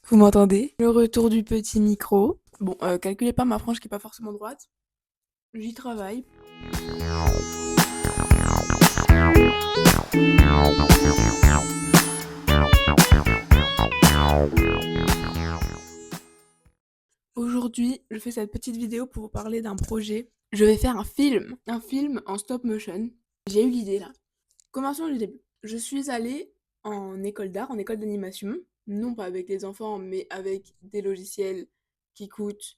Vous m'entendez? Le retour du petit micro. Bon, calculez pas ma frange qui est pas forcément droite. J'y travaille. Aujourd'hui, je fais cette petite vidéo pour vous parler d'un projet. Je vais faire un film en stop motion. J'ai eu l'idée là. Commençons du début. Je suis allée en école d'art, en école d'animation, non pas avec les enfants, mais avec des logiciels qui coûtent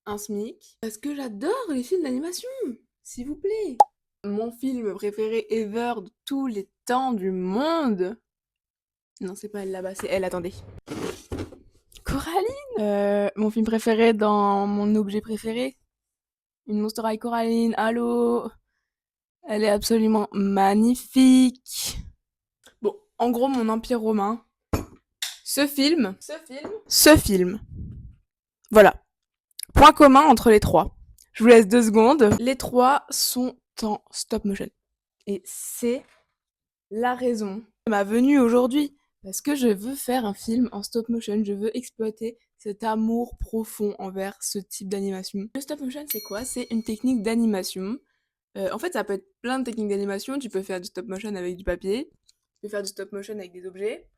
un SMIC. Parce que j'adore les films d'animation, s'il vous plaît. Mon film préféré ever de tous les temps du monde. Non, c'est pas elle là-bas, c'est elle, attendez. Coraline. Mon film préféré dans mon objet préféré. Une Monster High Coraline, allô. Elle est absolument magnifique. Bon, en gros, mon empire romain. Ce film. Voilà. Point commun entre les trois. Je vous laisse 2 secondes. Les trois sont en stop motion. Et c'est la raison de ma venue aujourd'hui. Parce que je veux faire un film en stop motion. Je veux exploiter cet amour profond envers ce type d'animation. Le stop motion, c'est quoi? C'est une technique d'animation. En fait, ça peut être plein de techniques d'animation. Tu peux faire du stop motion avec du papier. Tu peux faire du stop motion avec des objets.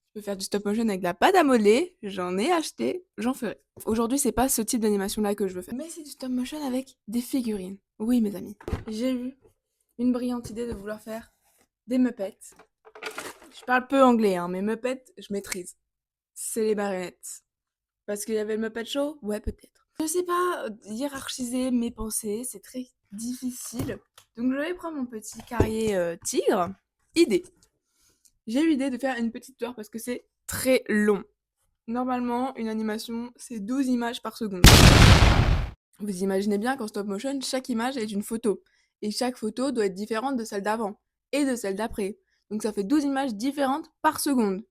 Je peux faire du stop motion avec de la pâte à modeler, j'en ai acheté, j'en ferai. Aujourd'hui, c'est pas ce type d'animation-là que je veux faire. Mais c'est du stop motion avec des figurines. Oui, mes amis. J'ai eu une brillante idée de vouloir faire des Muppets. Je parle peu anglais, hein, mais Muppets, je maîtrise. C'est les marionnettes. Parce qu'il y avait le Muppet Show? Ouais, peut-être. Je sais pas hiérarchiser mes pensées, c'est très difficile. Donc je vais prendre mon petit carrier tigre. Idée. J'ai eu l'idée de faire une petite histoire parce que c'est très long. Normalement, une animation, c'est 12 images par seconde. Vous imaginez bien qu'en stop motion, chaque image est une photo. Et chaque photo doit être différente de celle d'avant et de celle d'après. Donc ça fait 12 images différentes par seconde.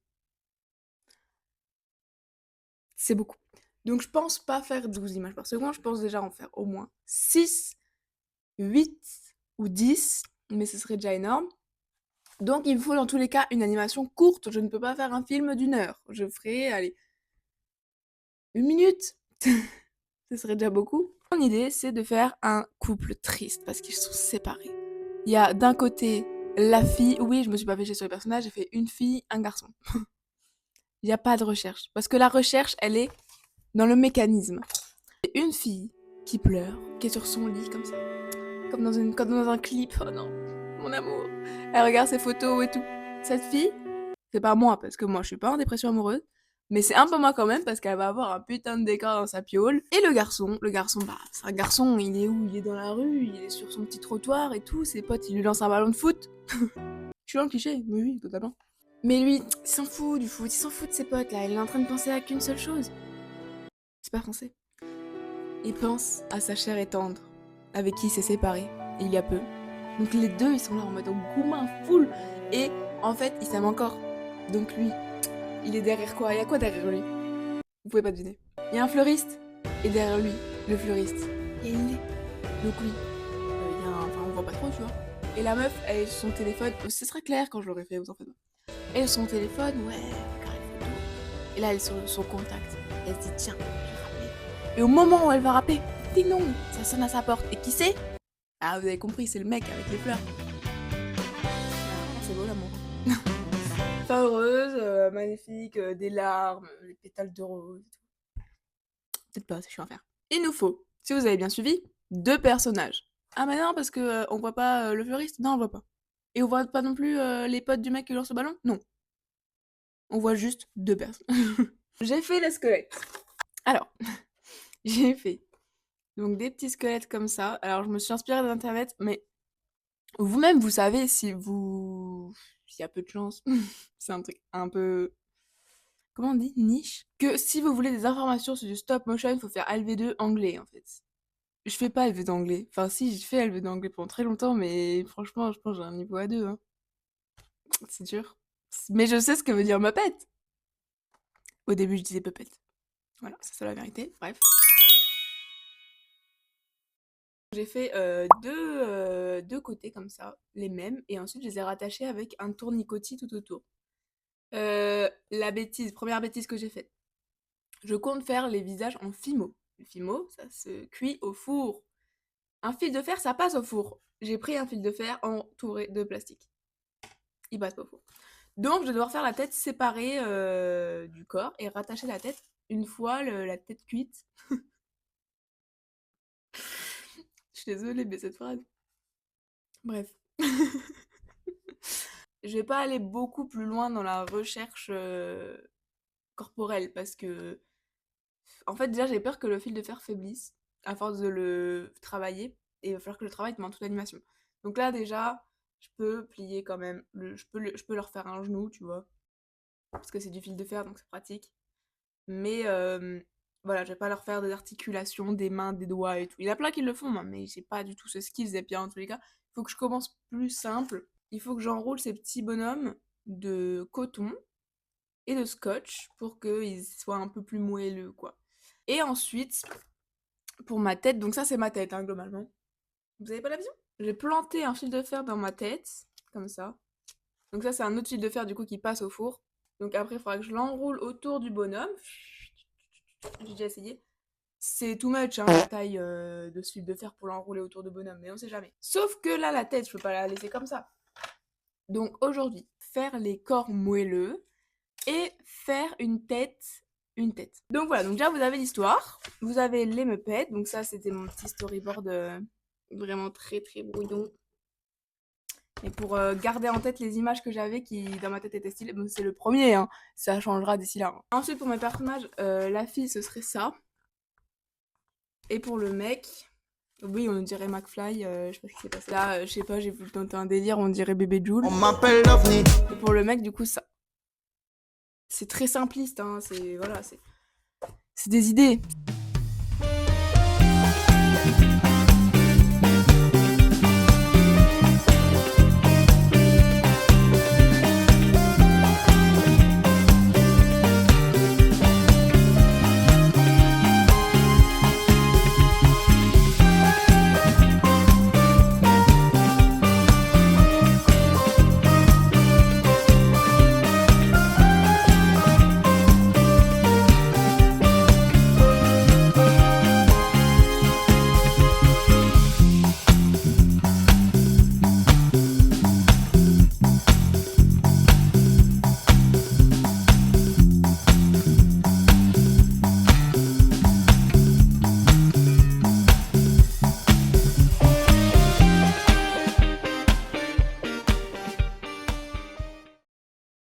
C'est beaucoup. Donc je pense pas faire 12 images par seconde, je pense déjà en faire au moins 6, 8 ou 10, mais ce serait déjà énorme. Donc il me faut dans tous les cas une animation courte, je ne peux pas faire un film d'1 heure. Je ferai, allez, 1 minute. Ce serait déjà beaucoup. Mon idée, c'est de faire un couple triste parce qu'ils sont séparés. Il y a d'un côté la fille, oui, je me suis pas fichée sur les personnages, j'ai fait une fille, un garçon. Il n'y a pas de recherche. Parce que la recherche, elle est dans le mécanisme. C'est une fille qui pleure, qui est sur son lit comme ça. Comme dans un clip. Oh non, mon amour. Elle regarde ses photos et tout. Cette fille, c'est pas moi, parce que moi je suis pas en dépression amoureuse. Mais c'est un peu moi quand même, parce qu'elle va avoir un putain de décor dans sa piole. Et le garçon, bah, c'est un garçon, il est où? Il est dans la rue, il est sur son petit trottoir et tout. Ses potes, ils lui lancent un ballon de foot. Je suis dans le cliché, mais oui, totalement. Mais lui, il s'en fout du foot, il s'en fout de ses potes là. Il est en train de penser à qu'une seule chose. C'est pas français. Il pense à sa chère et tendre, avec qui il s'est séparé, il y a peu. Donc les deux, ils sont là en mode goumin full. Et en fait, ils s'aiment encore. Donc lui, il est derrière quoi? Il y a quoi derrière lui? Vous pouvez pas deviner. Il y a un fleuriste. Et derrière lui, le fleuriste, il y a une idée. Donc lui, il y a un... Enfin, on voit pas trop, tu vois. Et la meuf, elle est sur son téléphone. Ce sera clair quand je l'aurai fait, vous en faites pas. Elle est sur son téléphone, ouais, carré photo. Et là, elle est sur son contact. Elle se dit, tiens, je vais rappeler. Et au moment où elle va rappeler, ding dong, ça sonne à sa porte. Et qui c'est? Ah, vous avez compris, c'est le mec avec les fleurs. Ah, c'est beau l'amour. Pas heureuse, magnifique, des larmes, les pétales de rose. Peut-être pas, c'est chiant à faire. Il nous faut, si vous avez bien suivi, 2 personnages. Ah mais non, parce que on voit pas le fleuriste? Non, on voit pas. Et on voit pas non plus les potes du mec qui lance le ballon? Non. On voit juste 2 personnes. J'ai fait les squelettes. Alors, j'ai fait donc des petits squelettes comme ça. Alors je me suis inspirée d'internet, mais vous-même vous savez si vous... S'il y a peu de chance, c'est un truc un peu... Comment on dit? Niche? Que si vous voulez des informations sur du stop motion, il faut faire LV2 anglais en fait. Je fais pas LV2 anglais. Enfin si, j'ai fait LV2 anglais pendant très longtemps, mais franchement, je pense que j'ai un niveau A2, hein. C'est dur. Mais je sais ce que veut dire Muppet. Au début, je disais Puppet. Voilà, c'est la vérité. Bref. J'ai fait deux côtés comme ça, les mêmes, et ensuite je les ai rattachés avec un tournicotis tout autour. La bêtise, première bêtise que j'ai faite. je compte faire les visages en fimo. Le fimo, ça se cuit au four. Un fil de fer, ça passe au four. J'ai pris un fil de fer entouré de plastique. Il passe pas au four. Donc, je vais devoir faire la tête séparée du corps et rattacher la tête une fois la tête cuite. Je suis désolée, mais cette phrase. Bref. Je vais pas aller beaucoup plus loin dans la recherche corporelle parce que, en fait, déjà, j'ai peur que le fil de fer faiblisse à force de le travailler et il va falloir que je travaille pendant toute l'animation. Donc là, déjà, je peux plier quand même. Je peux leur faire un genou, tu vois, parce que c'est du fil de fer, donc c'est pratique. Mais voilà, je vais pas leur faire des articulations, des mains, des doigts et tout. Il y en a plein qui le font, moi, mais j'ai pas du tout ce skills. Et puis en tous les cas, il faut que je commence plus simple. Il faut que j'enroule ces petits bonhommes de coton et de scotch pour qu'ils soient un peu plus moelleux, quoi. Et ensuite, pour ma tête, donc ça c'est ma tête, hein, globalement. Vous avez pas la vision? J'ai planté un fil de fer dans ma tête, comme ça. Donc ça c'est un autre fil de fer du coup qui passe au four. Donc après il faudra que je l'enroule autour du bonhomme. J'ai déjà essayé. C'est too much, hein, la taille de ce fil de fer pour l'enrouler autour de bonhomme, mais on sait jamais. Sauf que là, la tête, je peux pas la laisser comme ça. Donc aujourd'hui, faire les corps moelleux et faire une tête. Donc voilà, donc déjà vous avez l'histoire, vous avez les Muppets, donc ça c'était mon petit storyboard vraiment très très brouillon. Et pour garder en tête les images que j'avais qui dans ma tête étaient stylées, bon, c'est le premier, hein, ça changera d'ici là. Hein. Ensuite pour mes personnages, la fille ce serait ça. Et pour le mec, oui, on dirait McFly, je sais pas ce qui s'est passé. Là, je sais pas, j'ai voulu tenter un délire, on dirait bébé Jules. On m'appelle l'OVNI. Et pour le mec, du coup, ça. C'est très simpliste, hein, c'est. Voilà, c'est des idées.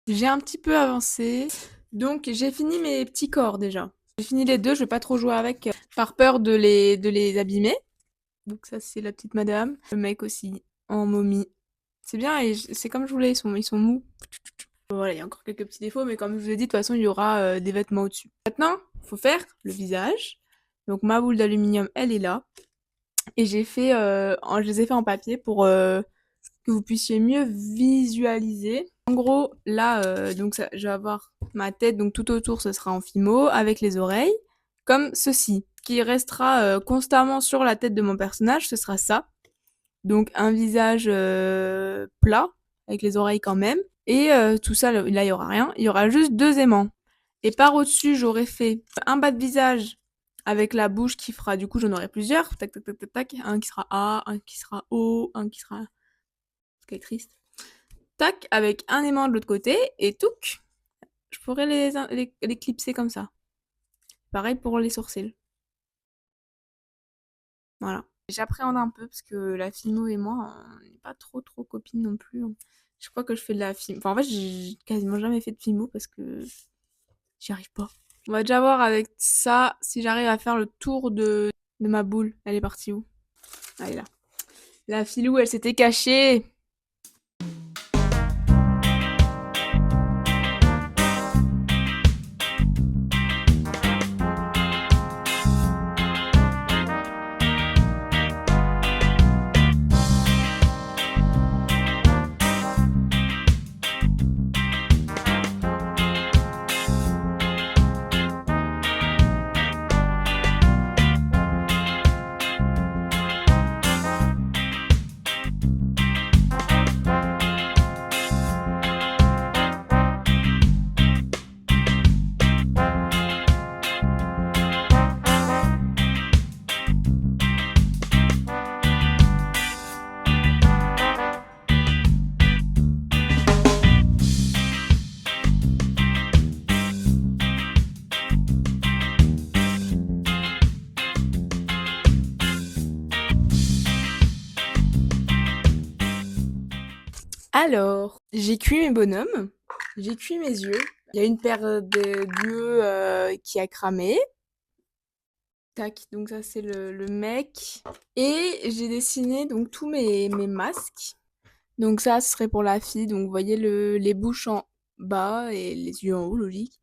J'ai un petit peu avancé, donc j'ai fini mes petits corps déjà. J'ai fini les deux, je vais pas trop jouer avec par peur de les abîmer. Donc ça c'est la petite madame. Le mec aussi, en momie. C'est bien, et c'est comme je voulais, ils sont mous. Voilà, il y a encore quelques petits défauts, mais comme je vous ai dit, de toute façon, il y aura des vêtements au-dessus. Maintenant, il faut faire le visage. Donc ma boule d'aluminium, elle est là. Et je les ai fait en papier pour que vous puissiez mieux visualiser. En gros, là, donc ça, je vais avoir ma tête, donc tout autour, ce sera en fimo, avec les oreilles, comme ceci. Ce qui restera constamment sur la tête de mon personnage, ce sera ça. Donc un visage plat, avec les oreilles quand même. Et tout ça, là, il y aura rien. Il y aura juste deux aimants. Et par au-dessus, j'aurais fait un bas de visage avec la bouche qui fera, du coup, j'en aurai plusieurs. Tac, tac, tac, tac, tac. Un qui sera A, un qui sera O, un qui sera... Ce qui est triste. Tac, avec un aimant de l'autre côté. Et touc, je pourrais les clipser comme ça. Pareil pour les sourcils. Voilà. J'appréhende un peu parce que la filmo et moi, on n'est pas trop copines non plus. Je crois que je fais de la film. Enfin, en fait, j'ai quasiment jamais fait de filmo parce que j'y arrive pas. On va déjà voir avec ça si j'arrive à faire le tour de ma boule. Elle est partie où? Ah, elle est là. La filou, elle s'était cachée. Alors, j'ai cuit mes bonhommes, j'ai cuit mes yeux. Il y a une paire d'yeux qui a cramé. Tac, donc ça c'est le mec. Et j'ai dessiné donc tous mes masques. Donc ça, ce serait pour la fille. Donc vous voyez les bouches en bas et les yeux en haut, logique.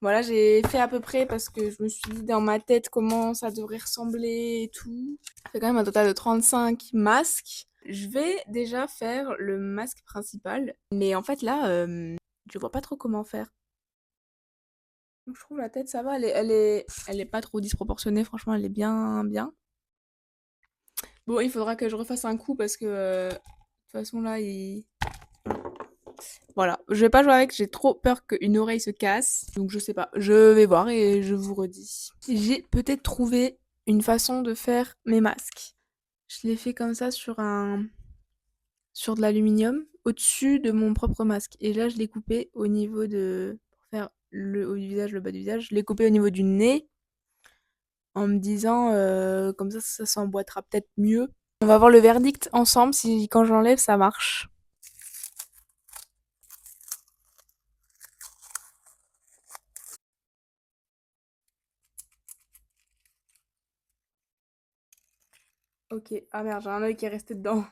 Voilà, j'ai fait à peu près parce que je me suis dit dans ma tête comment ça devrait ressembler et tout. Ça fait quand même un total de 35 masques. Je vais déjà faire le masque principal. Mais en fait là, je vois pas trop comment faire. Donc, je trouve la tête, ça va, elle est pas trop disproportionnée, franchement, elle est bien, bien. Bon, il faudra que je refasse un coup parce que de toute façon là, voilà, je vais pas jouer avec, j'ai trop peur qu'une oreille se casse. Donc je sais pas, je vais voir et je vous redis. J'ai peut-être trouvé une façon de faire mes masques. Je l'ai fait comme ça sur de l'aluminium au-dessus de mon propre masque. Et là, je l'ai coupé au niveau de pour faire le haut du visage, le bas du visage, je l'ai coupé au niveau du nez en me disant comme ça s'emboîtera peut-être mieux. On va voir le verdict ensemble si quand j'enlève ça marche. Ok, ah merde, j'ai un œil qui est resté dedans.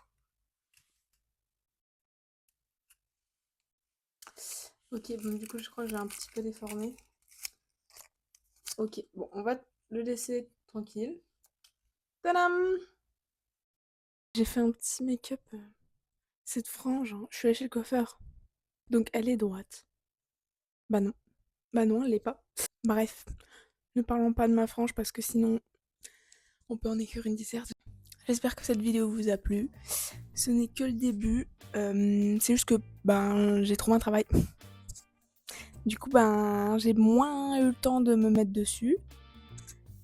Ok, bon du coup je crois que j'ai un petit peu déformé. Ok, bon on va le laisser tranquille. Tadam! J'ai fait un petit make-up. Cette frange, hein, je suis allée chez le coiffeur. Donc elle est droite. Bah non. Bah non, elle l'est pas. Bref, ne parlons pas de ma frange parce que sinon on peut en écrire une disserte. J'espère que cette vidéo vous a plu. Ce n'est que le début. C'est juste que ben j'ai trouvé un travail. Du coup ben j'ai moins eu le temps de me mettre dessus.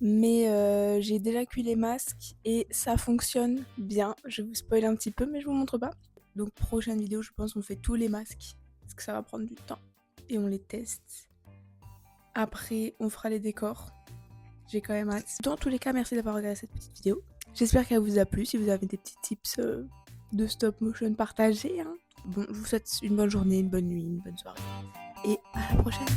Mais j'ai déjà cuit les masques et ça fonctionne bien. Je vais vous spoiler un petit peu mais je vous montre pas. Donc prochaine vidéo je pense qu'on fait tous les masques. Parce que ça va prendre du temps. Et on les teste. Après on fera les décors. J'ai quand même hâte. Dans tous les cas, merci d'avoir regardé cette petite vidéo. J'espère qu'elle vous a plu. Si vous avez des petits tips de stop motion, partagez. Hein. Bon, je vous souhaite une bonne journée, une bonne nuit, une bonne soirée. Et à la prochaine.